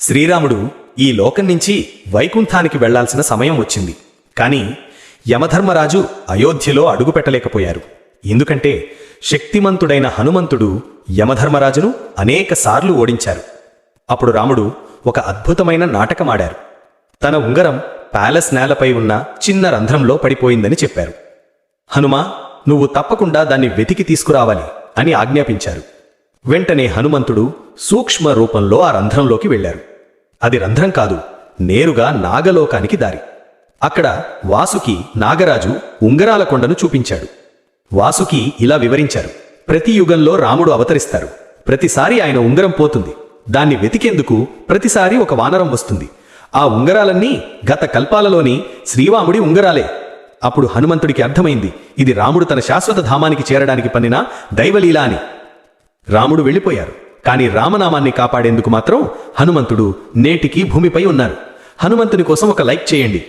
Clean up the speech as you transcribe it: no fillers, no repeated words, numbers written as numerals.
శ్రీరాముడు ఈ లోకం నుంచి వైకుంఠానికి వెళ్లాల్సిన సమయం వచ్చింది. కాని యమధర్మరాజు అయోధ్యలో అడుగుపెట్టలేకపోయారు. ఎందుకంటే శక్తిమంతుడైన హనుమంతుడు యమధర్మరాజును అనేకసార్లు ఓడించారు. అప్పుడు రాముడు ఒక అద్భుతమైన నాటకమాడారు. తన ఉంగరం ప్యాలెస్ నేలపై ఉన్న చిన్న రంధ్రంలో పడిపోయిందని చెప్పారు. హనుమా, నువ్వు తప్పకుండా దాన్ని వెతికి తీసుకురావాలి అని ఆజ్ఞాపించారు. వెంటనే హనుమంతుడు సూక్ష్మ రూపంలో ఆ రంధ్రంలోకి వెళ్లారు. అది రంధ్రం కాదు, నేరుగా నాగలోకానికి దారి. అక్కడ వాసుకి నాగరాజు ఉంగరాల కొండను చూపించాడు. వాసుకి ఇలా వివరించారు: ప్రతి యుగంలో రాముడు అవతరిస్తారు. ప్రతిసారి ఆయన ఉంగరం పోతుంది. దాన్ని వెతికేందుకు ప్రతిసారి ఒక వానరం వస్తుంది. ఆ ఉంగరాలన్నీ గత కల్పాలలోని శ్రీరాముడి ఉంగరాలే. అప్పుడు హనుమంతుడికి అర్థమైంది, ఇది రాముడు తన శాశ్వత ధామానికి చేరడానికి పన్నిన దైవలీల అని. రాముడు వెళ్ళిపోయారు. కాని రామనామాన్ని కాపాడేందుకు మాత్రం హనుమంతుడు నేటికీ భూమిపై ఉన్నారు. హనుమంతుని కోసం ఒక లైక్ చేయండి.